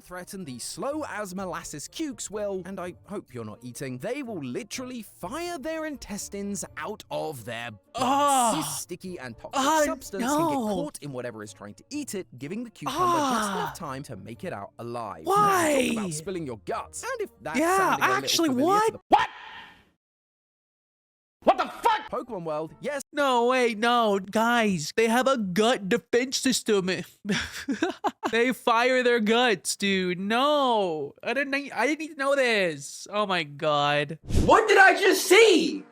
can threaten the slow as molasses cukes will, and I hope you're not eating, they will literally fire their intestines out of their butts. This sticky and toxic substance can get caught in whatever is trying to eat it, giving the cucumber just enough time to make it out alive. Why? Talk about spilling your guts. And if that's actually, what? What the fuck? Pokemon World, yes. No, wait, no, guys, they have a gut defense system. They fire their guts, dude. No, I didn't need to know this. Oh my God. What did I just see?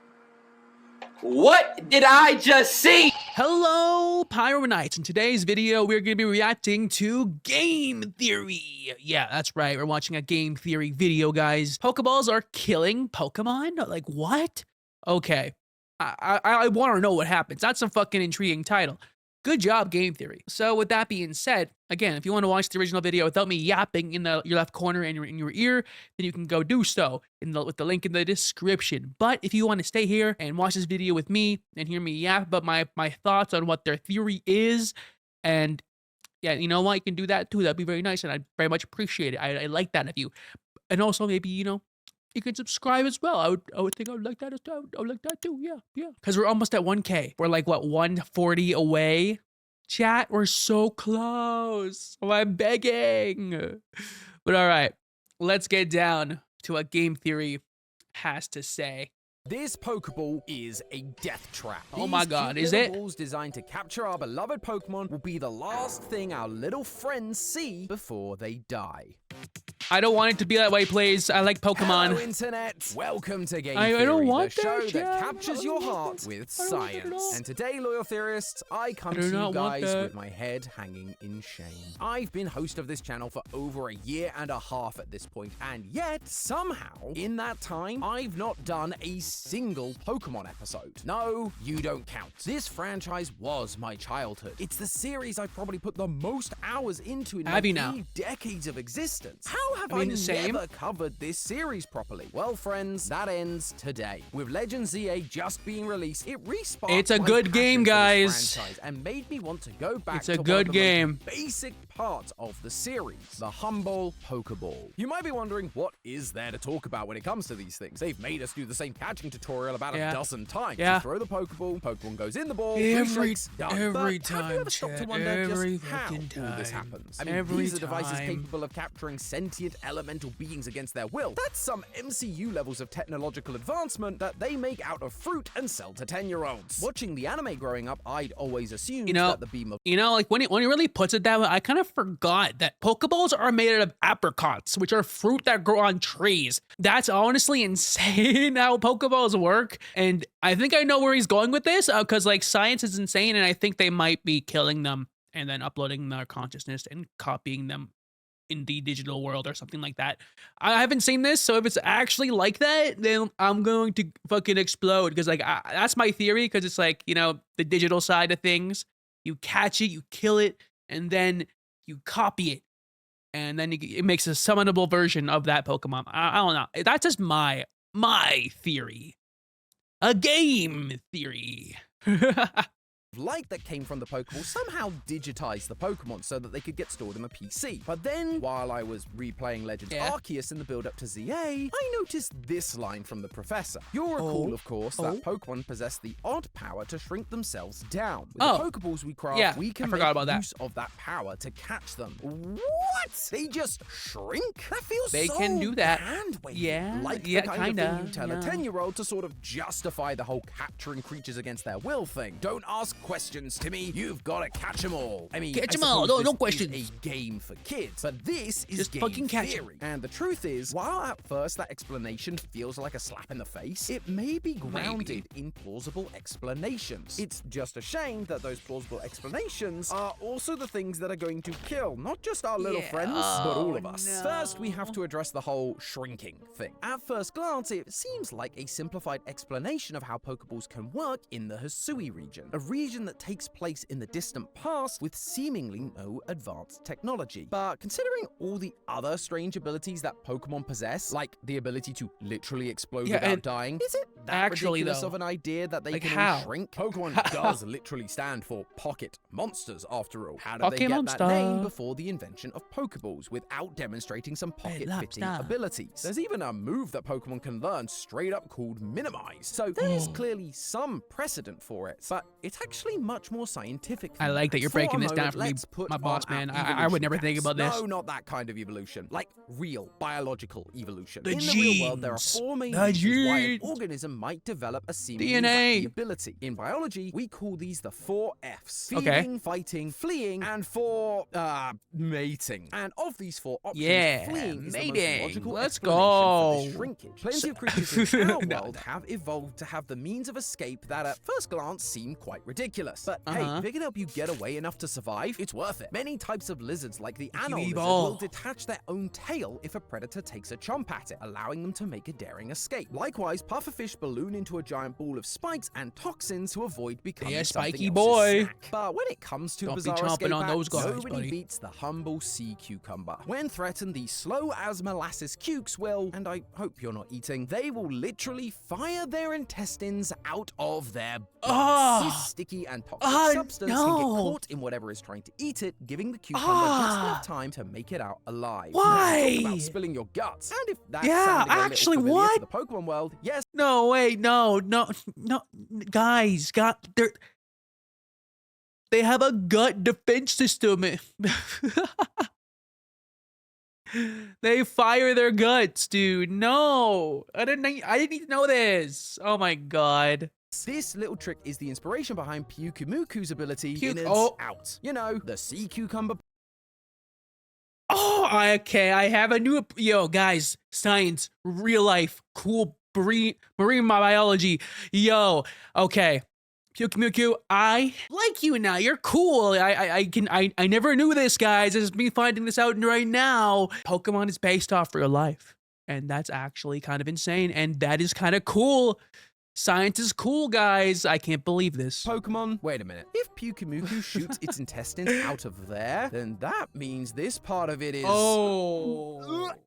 What did I just see? Hello, PyroKnights. In today's video, we're going to be reacting to game theory. Yeah, that's right. We're watching a game theory video, guys. Pokeballs are killing Pokemon? Like, what? Okay. I want to know what happens. That's a fucking intriguing title. Good job, game theory. So with that being said, again, if you want to watch the original video without me yapping in your left corner and in your ear, then you can go do so with the link in the description. But if you want to stay here and watch this video with me and hear me yap about my thoughts on what their theory is, and yeah, you know what, you can do that too. That'd be very nice, and I'd very much appreciate it. I like that of you. And also maybe, you know, you can subscribe as well. I would think I would like that as well. I would like that too. Yeah. Because we're almost at 1K. We're like, what, 140 away? Chat, we're so close. Oh, I'm begging. But all right, let's get down to what game theory has to say. This Pokeball is a death trap. Oh my God, is it? Balls designed to capture our beloved Pokemon will be the last thing our little friends see before they die. I don't want it to be that way, please. I like Pokemon. Hello, Internet. Welcome to Game I Theory, don't want the show that, that captures your heart with science. And today, loyal theorists, I come to you guys with my head hanging in shame. I've been host of this channel for over a year and a half at this point, and yet, somehow, in that time, I've not done a single Pokemon episode. No, you don't count. This franchise was my childhood. It's the series I've probably put the most hours into in my 3 decades of existence. How have I never covered this series properly? Well, friends, that ends today. With Legend ZA just being released, it resparked It's a good game, guys. And made me want to go back to one of the most basic parts of the series, the humble Pokeball. You might be wondering, what is there to talk about when it comes to these things? They've made us do the same catching tutorial about a dozen times. You throw the Pokeball, Pokemon goes in the ball, every time. Have you ever stopped to wonder just how all this happens? I mean, these are devices capable of capturing sentient elemental beings against their will. That's some MCU levels of technological advancement that they make out of fruit and sell to 10-year-olds. Watching the anime growing up, I'd always assumed that the beam of... You know, like when it really puts it that way, I kind of forgot that Pokeballs are made out of apricots, which are fruit that grow on trees. That's honestly insane how Pokeballs work. And I think I know where he's going with this, because like science is insane, and I think they might be killing them and then uploading their consciousness and copying them in the digital world or something like that. I haven't seen this, so if it's actually like that, then I'm going to fucking explode, because like that's my theory, because it's like, you know, the digital side of things, you catch it, you kill it, and then you copy it, and then it makes a summonable version of that Pokemon. I don't know. That's just my theory. A game theory. light that came from the Pokeball somehow digitized the Pokemon so that they could get stored in the PC. But then, while I was replaying Legends Arceus in the build-up to ZA, I noticed this line from the professor. You'll recall, of course, that Pokemon possess the odd power to shrink themselves down. With the Pokeballs we craft, we can make use of that power to catch them. What? They just shrink? That feels they so can do that. hand-wavy. Like the kind of thing you tell a 10-year-old to sort of justify the whole capturing creatures against their will thing. Don't ask questions, Timmy. You've got to catch them all. I mean, catch them all. No questions. Is a game for kids, but this is just game fucking theory. And the truth is, while at first that explanation feels like a slap in the face, it may be grounded in plausible explanations. It's just a shame that those plausible explanations are also the things that are going to kill not just our little friends, but all of us. No. First, we have to address the whole shrinking thing. At first glance, it seems like a simplified explanation of how Pokeballs can work in the Hisui region, a region that takes place in the distant past with seemingly no advanced technology. But considering all the other strange abilities that Pokemon possess, like the ability to literally explode without dying, is it that ridiculous of an idea that they can all shrink? Pokemon does literally stand for Pocket Monsters, after all. How did they get that name before the invention of Pokeballs without demonstrating some pocket-fitting abilities? There's even a move that Pokemon can learn straight up called Minimize. So there's clearly some precedent for it, but it's actually much more scientific. I like that you're breaking this down for me, my boss man. I would never think about this. No, not that kind of evolution. Like real biological evolution. The In genes. the real world, there are 4 main reasons why an organism might develop a seemingly wacky ability. In biology, we call these the 4 Fs. Feeding, fighting, fleeing, and mating. And of these 4 options, fleeing is the most logical explanation for this shrinkage. Plenty of creatures in our world have evolved to have the means of escape that at first glance seem quite ridiculous. But hey, if it can help you get away enough to survive, it's worth it. Many types of lizards, like the anole lizard, will detach their own tail if a predator takes a chomp at it, allowing them to make a daring escape. Likewise, pufferfish balloon into a giant ball of spikes and toxins to avoid becoming spiky boy. Snack. But when it comes to bizarre escape acts, nobody beats the humble sea cucumber. When threatened, these slow as molasses cukes will, and I hope you're not eating, they will literally fire their intestines out of their butts. This sticky and toxic substance can get caught in whatever is trying to eat it, giving the cucumber just enough time to make it out alive. Why? Talk about spilling your guts. And if that's actually, what? to the Pokemon world, yes. No, wait, no, guys, they have a gut defense system. They fire their guts, dude. No, I didn't need to know this. Oh my god. This little trick is the inspiration behind Pyukumuku's ability out. You know, the sea cucumber. Okay, I have a new... Yo, guys, science, real life, cool marine biology. Yo, okay. Pyukumuku, I like you now. You're cool. I never knew this, guys. This is me finding this out right now. Pokemon is based off real life. And that's actually kind of insane. And that is kind of cool. Science is cool, guys. I can't believe this. Pokemon, wait a minute. If Pyukumuku shoots its intestines out of there, then that means this part of it is...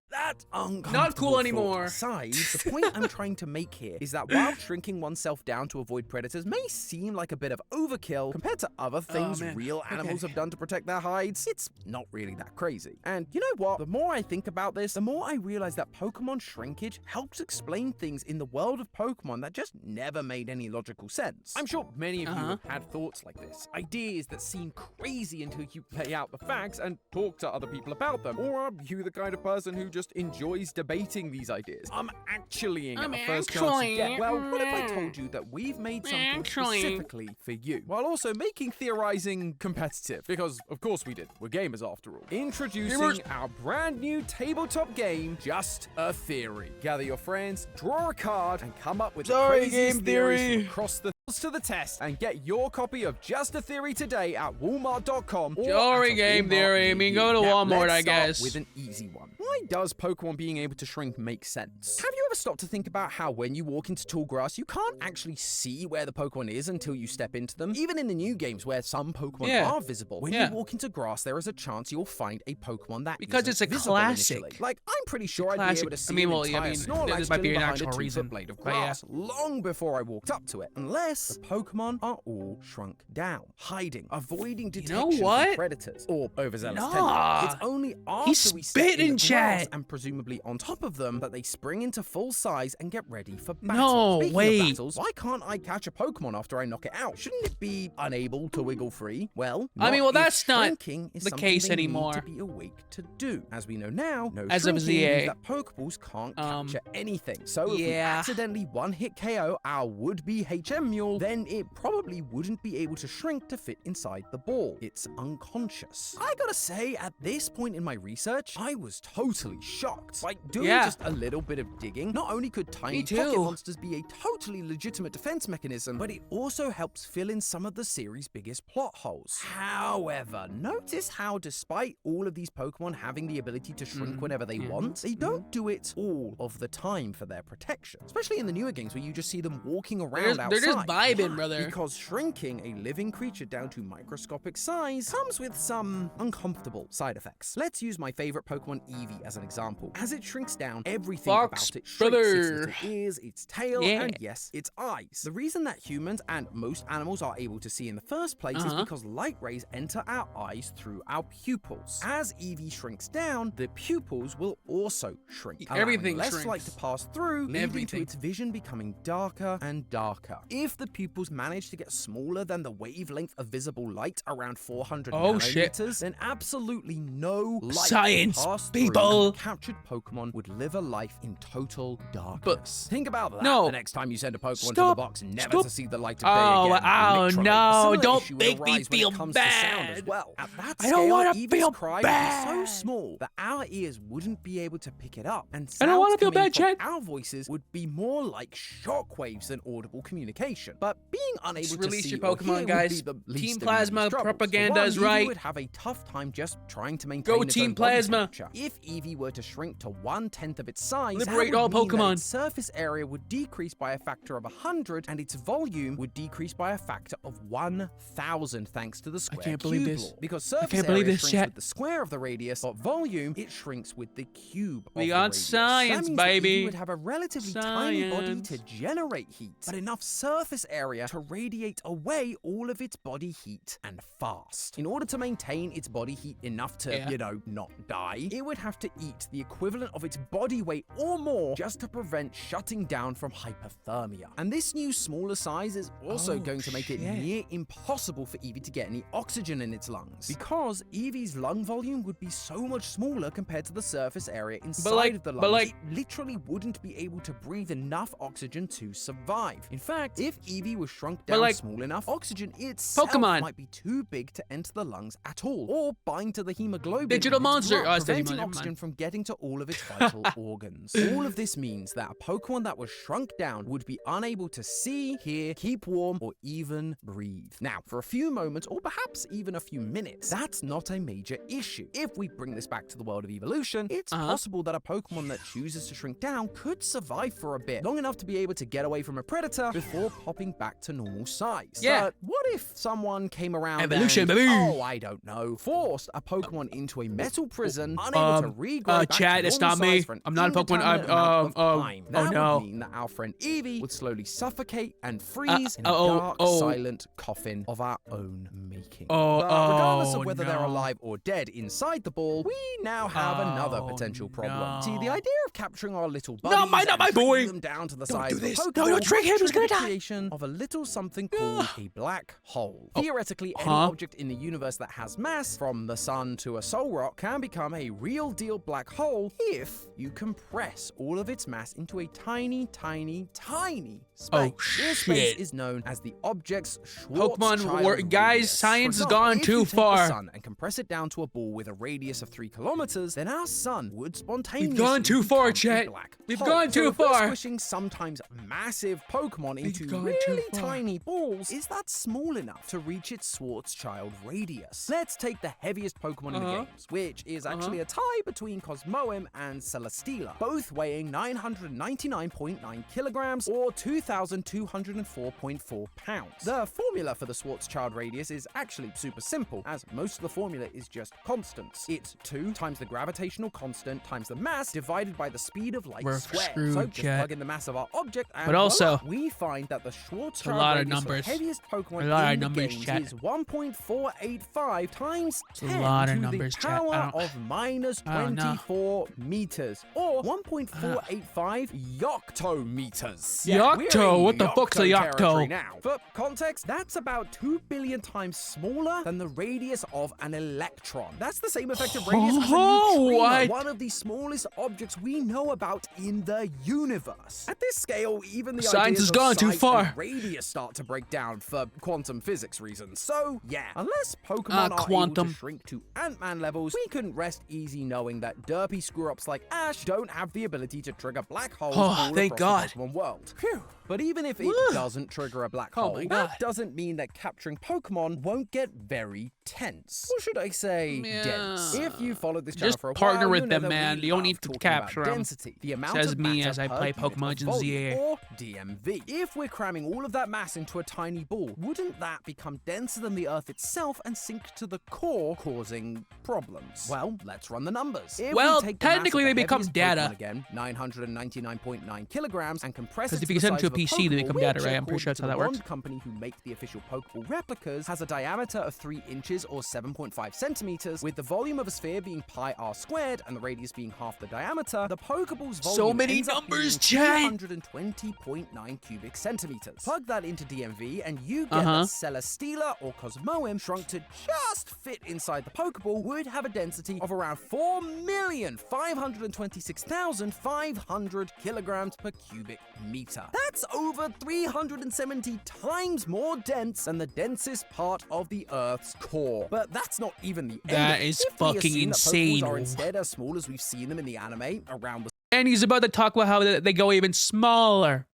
that's uncomfortable. Not cool anymore. Besides, the point I'm trying to make here is that while shrinking oneself down to avoid predators may seem like a bit of overkill compared to other things real animals have done to protect their hides, it's not really that crazy. And you know what? The more I think about this, the more I realize that Pokemon shrinkage helps explain things in the world of Pokemon that just never made any logical sense. I'm sure many of you have had thoughts like this. Ideas that seem crazy until you lay out the facts and talk to other people about them. Or are you the kind of person who just enjoys debating these ideas? I'm actually the first chance to get. Well, what if I told you that we've made something specifically for you, while also making theorizing competitive? Because of course we did. We're gamers after all. Introducing our brand new tabletop game, Just a Theory. Gather your friends, draw a card, and come up with the craziest theories across the to the test, and get your copy of Just a Theory today at Walmart.com. Sorry, Game Theory. I mean, go to Walmart, I guess. With an easy one. Why does Pokemon being able to shrink make sense? Have you ever stopped to think about how when you walk into tall grass, you can't actually see where the Pokemon is until you step into them? Even in the new games where some Pokemon are visible, when you walk into grass, there is a chance you'll find a Pokemon that because it's a classic. Initially. Like, I'm pretty sure I'd be able to see an entire Snorlax might be an behind a actual 2-foot blade of grass long before I walked up to it. Unless the Pokemon are all shrunk down, hiding, avoiding detection from predators or overzealous tenders. It's only after we step in the grass and presumably on top of them that they spring into full size and get ready for battle. Speaking of battles, why can't I catch a Pokemon after I knock it out? Shouldn't it be unable to wiggle free? Well, that's not the case anymore. To be awake to do. As we know now, as of ZA, that Pokeballs can't capture anything. So if we accidentally one-hit KO our would-be HM Mule, then it probably wouldn't be able to shrink to fit inside the ball. It's unconscious. I gotta say, at this point in my research, I was totally shocked. Like, doing just a little bit of digging, not only could tiny pocket monsters be a totally legitimate defense mechanism, but it also helps fill in some of the series' biggest plot holes. However, notice how despite all of these Pokemon having the ability to shrink whenever they want, they don't do it all of the time for their protection. Especially in the newer games where you just see them walking around outside. They're just vibing, brother. Because shrinking a living creature down to microscopic size comes with some uncomfortable side effects. Let's use my favorite Pokemon Eevee as an example. As it shrinks down, everything about it shrinks. Its little ears, its tail, and yes, its eyes. The reason that humans and most animals are able to see in the first place is because light rays enter our eyes through our pupils. As Eevee shrinks down, the pupils will also shrink. Everything less shrinks. light to pass through, leading to its vision becoming darker and darker. If the pupils manage to get smaller than the wavelength of visible light, around 400 nanometers, then absolutely no light Science, pass people. through, captured Pokemon would live a life in total darkness. Think about that the next time you send a Pokemon to the box, never to see the light of day again. Oh no, don't issue make would me arise when feel it comes to sound as bad. well. At that I scale, don't want to Eevee's feel cry bad. would be so small that our ears wouldn't be able to pick it up, and I don't want to feel bad, coming Chad. from our voices would be more like shockwaves than audible communication. But being unable Just to release see your or Pokemon, hear guys. would be the least Team of Plasma Eevee's troubles. propaganda For one, is Eevee right. would have a tough time just trying to maintain Go its Team own body Plasma. temperature. If Eevee were to shrink to 1/10 of its size, Liberate that all would mean that Pokemon. its surface area would decrease by a factor of 100, and its volume would decrease by a factor of 1,000 thanks to the square can't believe cube this. law. Because surface can't believe area this, shrinks chat. with the square of the radius, but volume, it shrinks with the cube of We the got radius. science, That means that Eevee baby. would have a relatively tiny body Science. to generate heat, but enough surface area to radiate away all of its body heat and fast. In order to maintain its body heat enough to, you know, not die, it would have to eat the equivalent of its body weight or more just to prevent shutting down from hypothermia. And this new smaller size is also going to make it near impossible for Eevee to get any oxygen in its lungs, because Eevee's lung volume would be so much smaller compared to the surface area inside of the lungs. It literally wouldn't be able to breathe enough oxygen to survive. In fact, if Eevee was shrunk down small enough, oxygen itself might be too big to enter the lungs at all, or bind to the hemoglobin Digital in its monster. blood, Oh, it's preventing Digimon, never oxygen mind. from getting to all of its vital organs. All of this means that a Pokemon that was shrunk down would be unable to see, hear, keep warm, or even breathe. Now, for a few moments, or perhaps even a few minutes, that's not a major issue. If we bring this back to the world of evolution, it's possible that a Pokemon that chooses to shrink down could survive for a bit, long enough to be able to get away from a predator before popping back to normal size. Yeah. But what if someone came around Evolution, and, baby. oh, I don't know, forced a Pokemon into a metal prison, unable to regrow back Chat, to it's normal not me. size for an I'm not a Pokemon. indeterminate amount of time? Oh That no. would mean that our friend Eevee would slowly suffocate and freeze in a dark, silent coffin of our own making. But regardless of whether they're alive or dead inside the ball, we now have another potential problem. See, the idea of capturing our little buddies not my and boy. shrinking them down to the size of a this. Pokeball No, don't trick him, he's gonna triggered the die. creation of a little something called a black hole. Theoretically, any object in the universe that has mass, from the sun to a soul rock, can become a real deal black hole if you compress all of its mass into a tiny, tiny, tiny space. This space is known as the object's Schwarzschild guys, radius. science has For example, gone if too you take far. the sun and compress it down to a ball with a radius of 3 kilometers, then our sun would spontaneously We've gone too far, become a chat. black We've hole. gone too So if we're far. squishing sometimes massive Pokemon into gone really too far. tiny balls, is that small enough to reach its Schwarzschild radius? Let's take the heaviest Pokemon in the games, which is actually a tie between Cosmoem and Celesteela, both weighing 999.9 kilograms or 2,204.4 pounds. The formula for the Schwarzschild radius is actually super simple, as most of the formula is just constants. It's 2 times the gravitational constant times the mass divided by the speed of light We're squared. screwed, So just chat. plug in the mass of our object and But also, voila, we find that the Schwarzschild a lot of radius numbers. for heaviest Pokemon A lot of in the numbers, games chat. is 1.485 times 10 a lot of to numbers, the chat. power of minus I don't know. 24 meters, or 1.485 yoctometers. Yocto? What the fuck's a yocto? territory now. For context, that's about 2 billion times smaller than the radius of an electron. That's the same effective radius as a neutrino, what? one of the smallest objects we know about in the universe. At this scale, even the Science ideas has of gone too size far. and radius start to break down for quantum physics reasons. So, yeah, unless Pokemon are able quantum. to shrink to Ant-Man levels, we can rest easy knowing that derpy screw-ups like Ash don't have the ability to trigger black holes all thank across God. the Pokemon world. Phew. But even if it doesn't trigger a black hole, that doesn't mean that capturing Pokemon won't get very tense. Or should I say, dense? If you followed this channel for a while, partner with you know them, that man. we You don't love need to talking capture about them. density, the amount Says of me matter as I per play unit Pokemon of Gen volume, Z. or DMV. If we're cramming all of that mass into a tiny ball, wouldn't that become denser than the Earth itself and sink to the core, causing problems? Well, let's run the numbers. If Well, we take the mass technically of they the become heaviest data. Pokemon again, 999.9 kilograms, and compress it Because if to you the send size it of to a PC, they become Pokeball, data, which, right? I'm pretty sure according that's to how the that works. Bond company who make the official Pokeball replicas, has a diameter of 3 inches or 7.5 centimeters, with the volume of a sphere being pi r squared and the radius being half the diameter. The Pokeball's volume So many ends up numbers, being chat. 220.9 cubic centimeters. Plug that into DMV and you get that Celesteela or Cosmoem, shrunk to just fit inside the Pokeball, would have a density of around 4,526,500 kilograms per cubic meter. That's over 370 times more dense than the densest part of the Earth's core. But that's not even the end. That is If we fucking assume that insane. Pokeballs are instead as small as we've seen them in the anime, around the And he's about to talk about how they go even smaller.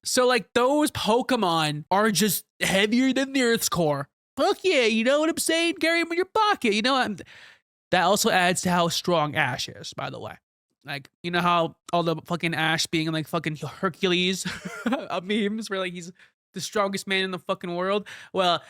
So, like, those Pokemon are just heavier than the Earth's core. Fuck yeah, you know what I'm saying? Carry them in your pocket, you know? That also adds to how strong Ash is, by the way. Like, you know how all the fucking Ash being like fucking Hercules memes where like he's the strongest man in the fucking world? Well,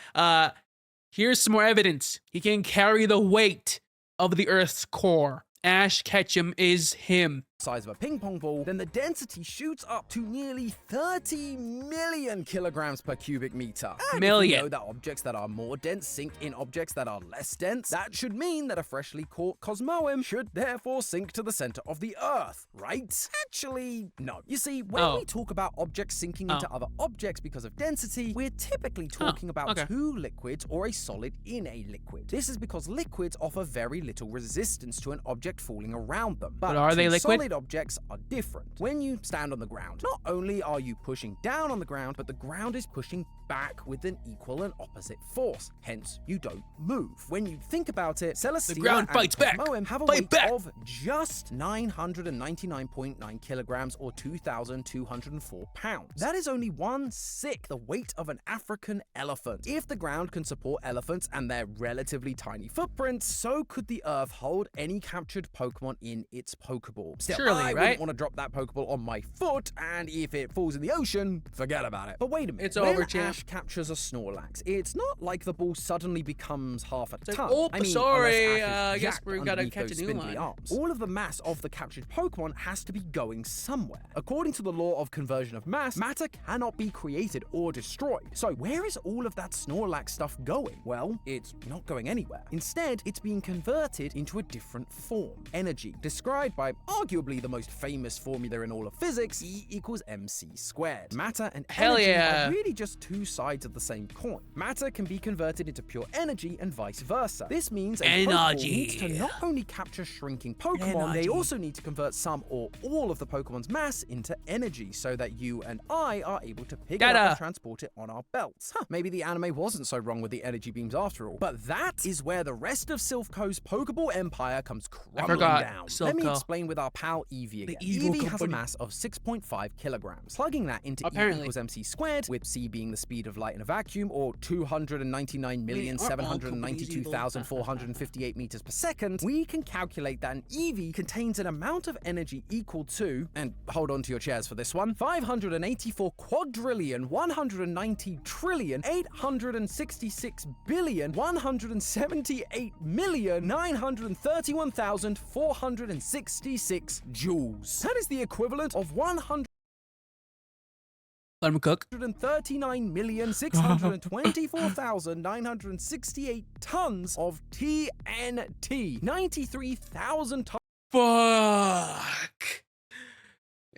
here's some more evidence. He can carry the weight of the Earth's core. Ash Ketchum is him. Size of a ping pong ball, then the density shoots up to nearly 30 million kilograms per cubic meter. And if we know that objects that are more dense sink in objects that are less dense, that should mean that a freshly caught Cosmoem should therefore sink to the center of the Earth, right? Actually, no. You see, when we talk about objects sinking into other objects because of density, we're typically talking about two liquids or a solid in a liquid. This is because liquids offer very little resistance to an object falling around them. But are they liquid? Solid objects are different. When you stand on the ground, not only are you pushing down on the ground, but the ground is pushing back with an equal and opposite force. Hence, you don't move. When you think about it, Celesteela the ground fights back. Have a weight of just 999.9 kilograms or 2,204 pounds. That is only 1/6 the weight of an African elephant. If the ground can support elephants and their relatively tiny footprints, so could the Earth hold any captured Pokemon in its Pokeball. Still, Surely, I right? wouldn't want to drop that Pokeball on my foot, and if it falls in the ocean, forget about it. But wait a minute. It's over, when champ. Ash captures a Snorlax, it's not like the ball suddenly becomes half a ton. oh, I mean, sorry, unless Ash is I guess jacked we gotta underneath catch those a new spindly one. arms. All of the mass of the captured Pokemon has to be going somewhere. According to the law of conversion of mass, matter cannot be created or destroyed. So where is all of that Snorlax stuff going? Well, it's not going anywhere. Instead, it's being converted into a different form. Energy, described by arguably the most famous formula in all of physics, E equals mc squared. Matter and energy are really just two sides of the same coin. Matter can be converted into pure energy and vice versa. This means a Pokeball needs to not only capture shrinking Pokemon, they also need to convert some or all of the Pokemon's mass into energy so that you and I are able to pick it up and transport it on our belts. Maybe the anime wasn't so wrong with the energy beams after all. But that is where the rest of Silphco's Pokeball empire comes crumbling down. Let me explain with our pal Eevee again. Eevee has a mass of 6.5 kilograms. Plugging that into E equals mc squared, with c being the speed of light in a vacuum, or 299,792,458 meters per second, we can calculate that an Eevee contains an amount of energy equal to, and hold on to your chairs for this one, 584 quadrillion, 190 trillion, 866 billion, 178,931,466 joules. That is the equivalent of 139,624,968 tons of TNT. 93,000 tons. Fuck.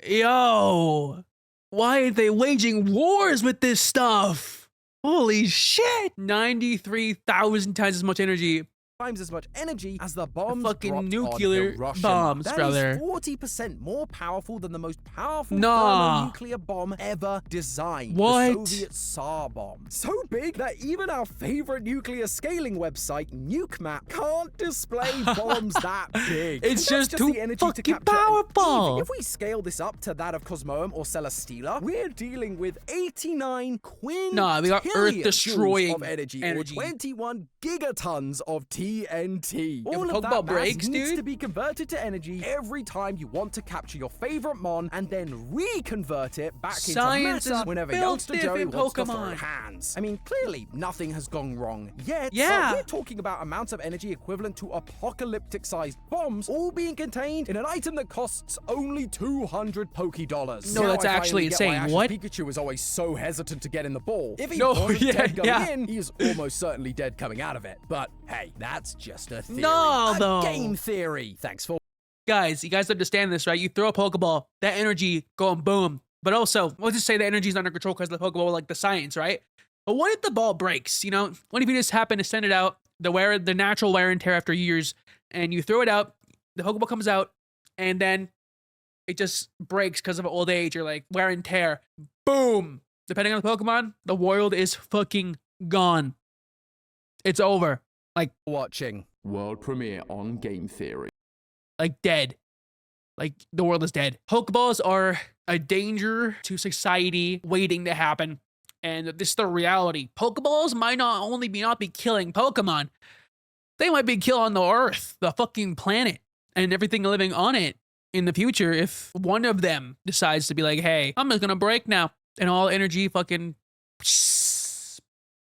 Yo. Why are they waging wars with this stuff? Holy shit. 93,000 times as much energy times as much energy as the bombs fucking dropped nuclear on Hiroshima. bombs, That brother. is 40% more powerful than the most powerful Nah. thermonuclear bomb ever designed. What? The Soviet Tsar bomb. So big that even our favorite nuclear scaling website, NukeMap, can't display bombs that big. It's That's just too the energy to fucking capture. And powerful. even if we scale this up to that of Cosmoem or Celesteela, we're dealing with 89 quintillion Nah, we got Earth-destroying of energy, energy. or 21 gigatons of TNT. If All a of that Pokeball mass breaks, needs dude. to be converted to energy every time you want to capture your favorite Mon and then reconvert it back Science into is matter whenever built youngster Joey different wants to Pokemon. throw hands. I mean, clearly nothing has gone wrong yet. Yeah. But we're talking about amounts of energy equivalent to apocalyptic-sized bombs, all being contained in an item that costs only 200 Poké dollars. No, Now that's I finally actually get why insane. Ash's What? Pikachu is always so hesitant to get in the ball. If he No, wasn't yeah, dead going yeah. in, he's almost certainly dead coming out of it. But hey, that's just a theory. No, a though. game theory. Thanks for Guys, you guys understand this, right? You throw a Pokeball, that energy going boom. But also, let's just say the energy's under control because of the Pokeball, like the science, right? But what if the ball breaks? You know, what if you just happen to send it out, the natural wear and tear after years, and you throw it out, the Pokeball comes out, and then it just breaks because of old age or like wear and tear. Boom! Depending on the Pokemon, the world is fucking gone. It's over. watching. World premiere on Game Theory. Like dead. Like the world is dead. Pokeballs are a danger to society waiting to happen. And this is the reality. Pokeballs might not only not be killing Pokemon, they might be killing the Earth, the fucking planet, and everything living on it in the future if one of them decides to be like, hey, I'm just gonna break now. And all energy fucking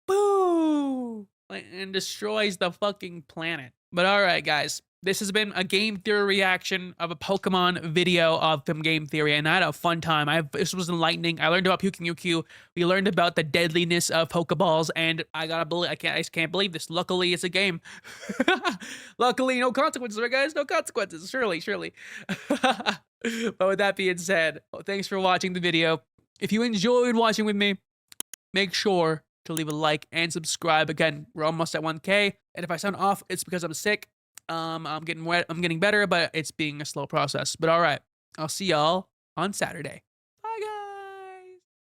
boo and destroys the fucking planet. But all right, guys. This has been a game theory reaction of a Pokemon video of some game theory, and I had a fun time. This was enlightening. I learned about Pyukyu. We learned about the deadliness of Pokeballs, and I just can't believe this. Luckily, it's a game. Luckily, no consequences, right, guys? No consequences. Surely. But with that being said, thanks for watching the video. If you enjoyed watching with me, make sure to leave a like and subscribe. Again, we're almost at 1K, and if I sound off, it's because I'm sick. I'm getting better, but it's being a slow process. But all right, I'll see y'all on Saturday.